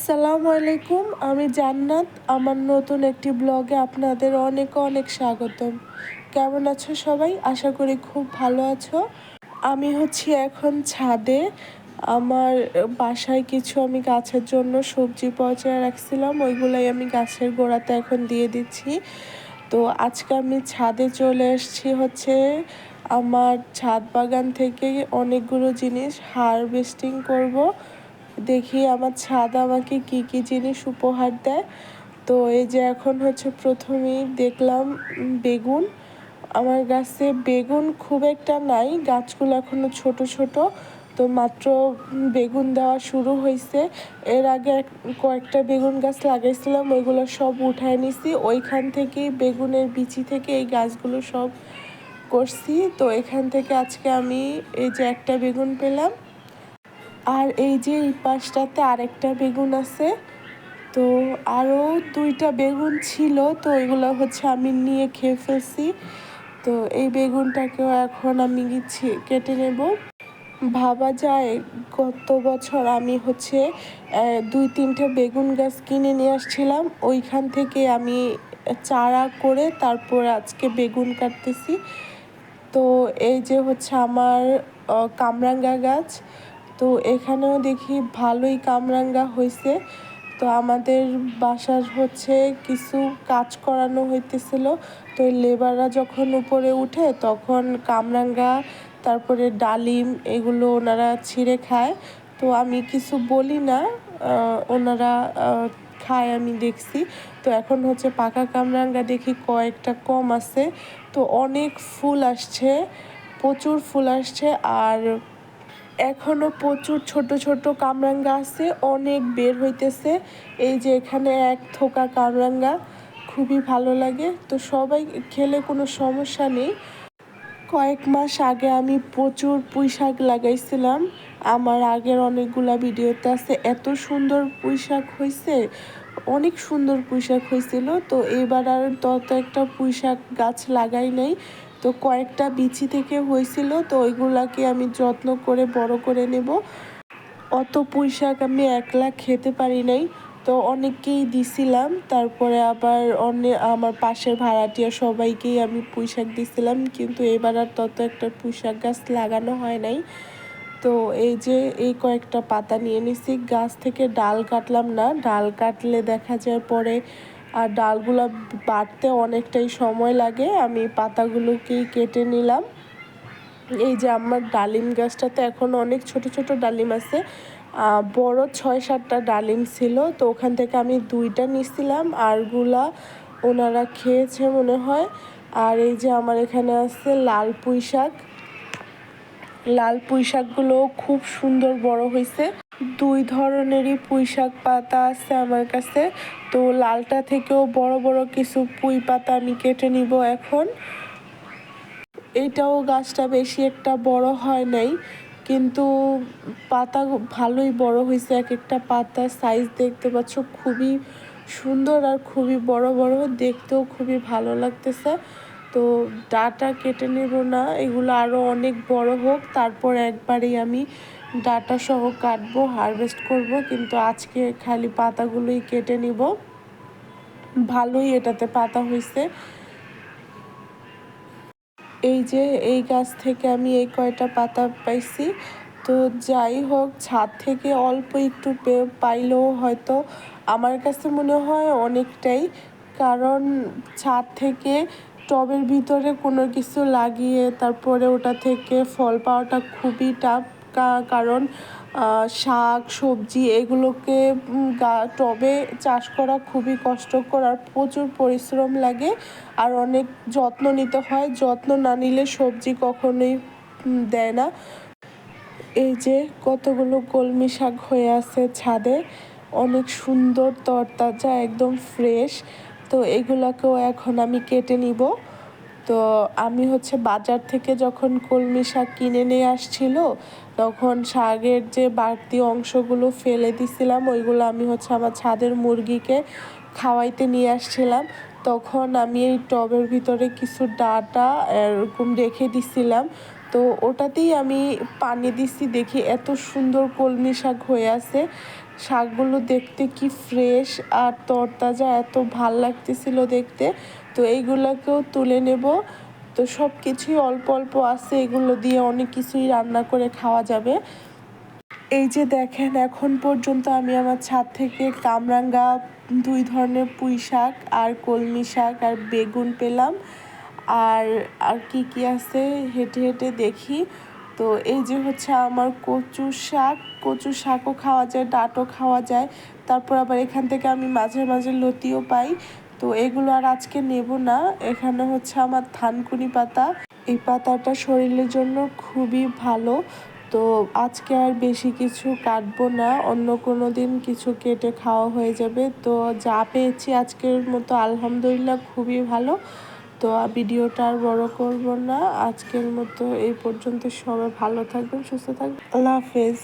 আসসালামু আলাইকুম। আমি জান্নাত। আমার নতুন একটি ব্লগে আপনাদের অনেক অনেক স্বাগতম। কেমন আছো সবাই? আশা করি খুব ভালো আছো। আমি হচ্ছি এখন ছাদে। আমার বাসায় কিছু আমি গাছের জন্য সবজি পচায় রাখছিলাম, ওইগুলাই আমি গাছের গোড়াতে এখন দিয়ে দিচ্ছি। তো আজকে আমি ছাদে চলে এসেছি হচ্ছে আমার ছাদ বাগান থেকে অনেকগুলো জিনিস হারভেস্টিং করব। দেখি আমার ছাদ আমাকে কি কি জিনিস উপহার দেয়। তো এই যে এখন হচ্ছে প্রথমেই দেখলাম বেগুন। আমার গাছে বেগুন খুব একটা নাই, গাছগুলো এখনো ছোট ছোট, তো মাত্র বেগুন দেওয়া শুরু হয়েছে। এর আগে কয়েকটা বেগুন গাছ লাগাইছিলাম, ওইগুলো সব উঠায় নিছি। ওইখান থেকেই বেগুনের বিচি থেকে এই গাছগুলো সব করছি। তো এখান থেকে আজকে আমি এই যে একটা বেগুন পেলাম, আর এই যে এই পাশটাতে আরেকটা বেগুন আছে। তো আরও দুইটা বেগুন ছিল, তো ওইগুলো হচ্ছে আমি নিয়ে খেয়ে ফেলছি। তো এই বেগুনটাকেও এখন আমি কেটে নেব। ভাবা যায় গত বছর আমি হচ্ছে 2-3টে বেগুন গাছ কিনে নিয়ে আসছিলাম, ওইখান থেকে আমি চারা করে তারপর আজকে বেগুন কাটতেছি। তো এই যে হচ্ছে আমার কামরাঙ্গা গাছ। তো এখানেও দেখি ভালোই কামরাঙ্গা হয়েছে। তো আমাদের বাসার হচ্ছে কিছু কাজ করানো হইতেছিল, তো লেবাররা যখন উপরে উঠে তখন কামরাঙ্গা তারপরে ডালিম এগুলো ওনারা ছিঁড়ে খায়। তো আমি কিছু বলি না, ওনারা খায় আমি দেখছি। তো এখন হচ্ছে পাকা কামরাঙ্গা দেখি কয়েকটা কম আছে, তো অনেক ফুল আসছে, প্রচুর ফুল আসছে। আর এখনো প্রচুর ছোট ছোট কামরাঙ্গা আছে, অনেক বের হইতেছে। এই যে এখানে এক থোকা কামরাঙ্গা, খুবই ভালো লাগে। তো সবাই খেলে কোনো সমস্যা নেই। কয়েক মাস আগে আমি প্রচুর পুঁই শাক লাগাইছিলাম, আমার আগের অনেকগুলা ভিডিওতে আছে। এত সুন্দর পুঁই শাক হয়েছে, অনেক সুন্দর পুঁই শাক হয়েছিল। তো এবার আর তত একটা পুঁই শাক গাছ লাগাই নাই। তো কয়েকটা বিচি থেকে হয়েছিল, তো ওইগুলাকে আমি যত্ন করে বড় করে নেব। অত পুঁই শাক আমি একলা খেতে পারি নাই, তো অনেককেই দিছিলাম। তারপরে আবার আমার পাশের ভাড়াটিয়া সবাইকেই আমি পুঁই শাক দিছিলাম, কিন্তু এবার আর তত একটা পুঁই শাক গাছ লাগানো হয় নাই। তো এই যে এই কয়েকটা পাতা নিয়ে নিছি, গাছ থেকে ডাল কাটলাম না, ডাল কাটলে দেখা যায় পরে আর ডালগুলো বাড়তে অনেকটাই সময় লাগে। আমি পাতাগুলোকেই কেটে নিলাম। এই যে আমার ডালিম গাছটাতে এখন অনেক ছোট ছোট ডালিম আছে, বড় 6-7টা ডালিম ছিল। তো ওখান থেকে আমি 2টা নিছিলাম, আরগুলা ওনারা খেয়েছে মনে হয়। আর এই যে আমার এখানে আছে লাল পুঁই শাক, লাল পুঁই শাকগুলো খুব সুন্দর বড় হয়েছে। 2 ধরনেরই পুঁই শাক পাতা আছে আমার কাছে। তো লালটা থেকেও বড় বড় কিছু পুঁই পাতা আমি কেটে নিব এখন। এইটাও গাছটা বেশি একটা বড় হয় নাই, কিন্তু পাতা ভালোই বড় হয়েছে। এক একটা পাতার সাইজ দেখতে পাচ্ছ, খুবই সুন্দর আর খুবই বড় বড়, দেখতেও খুবই ভালো লাগতেছে। তো ডাটা কেটে নেব না, এগুলো আরও অনেক বড় হোক, তারপর একবারেই আমি ডাটা সহ কাটবো, হারভেস্ট করব। কিন্তু আজকে খালি পাতাগুলোই কেটে নিব। ভালোই এটাতে পাতা হয়েছে। এই যে এই গাছ থেকে আমি এই কয়টা পাতা পাইছি। তো যাই হোক, ছাদ থেকে অল্প একটু পাইলেও হয়তো আমার কাছে মনে হয় অনেকটাই, কারণ ছাদ থেকে টবের ভিতরে কোনো কিছু লাগিয়ে তারপরে ওটা থেকে ফল পাওয়াটা খুবই টাফ। কারণ শাক সবজি এগুলোকে টবে চাষ করা খুবই কষ্টকর আর প্রচুর পরিশ্রম লাগে, আর অনেক যত্ন নিতে হয়। যত্ন না নিলে সবজি কখনোই দেয় না। এই যে কতগুলো কলমি শাক হয়ে আছে ছাদে, অনেক সুন্দর তরতাজা, একদম ফ্রেশ। তো এগুলোকেও এখন আমি কেটে নিব। তো আমি হচ্ছে বাজার থেকে যখন কলমি শাক কিনে নিয়ে আসছিল, তখন শাকের যে বাড়তি অংশগুলো ফেলে দিছিলাম, ওইগুলো আমি হচ্ছে আমার ছাদের মুরগিকে খাওয়াইতে নিয়ে আসছিলাম। তখন আমি এই টবের ভিতরে কিছু ডাঁটা এরকম রেখে দিছিলাম। তো ওটাতেই আমি পানি দিছি, দেখি এত সুন্দর কলমি শাক হয়ে আছে। শাকগুলো দেখতে কি ফ্রেশ আর তরতাজা, এত ভাল লাগতেছিল দেখতে। তো এইগুলোকেও তুলে নেব। তো সব কিছুই অল্প অল্প আছে, এগুলো দিয়ে অনেক কিছুই রান্না করে খাওয়া যাবে। এই যে দেখেন, এখন পর্যন্ত আমি আমার ছাদ থেকে কামরাঙ্গা, 2 ধরনের পুঁই শাক আর কলমি শাক আর বেগুন পেলাম। আর আর কি কি আছে হেঁটে হেঁটে দেখি। তো এই যে হচ্ছে আমার কচু শাকও খাওয়া যায়, ডাঁটও খাওয়া যায়। তারপর আবার এখান থেকে আমি মাঝে মাঝে লতিও পাই। তো এগুলো আর আজকে নেব না। এখানে হচ্ছে আমার থানকুনি পাতা, এই পাতাটা শরীরের জন্য খুবই ভালো। তো আজকে আর বেশি কিছু কাটবো না, অন্য কোনো দিন কিছু কেটে খাওয়া হয়ে যাবে। তো যা পেয়েছি আজকের মতো আলহামদুলিল্লাহ খুবই ভালো। তো ভিডিওটা আর বড় করব না, আজকের মতো এই পর্যন্ত। সবাই ভালো থাকবেন, সুস্থ থাকবেন, আল্লাহ হাফেজ।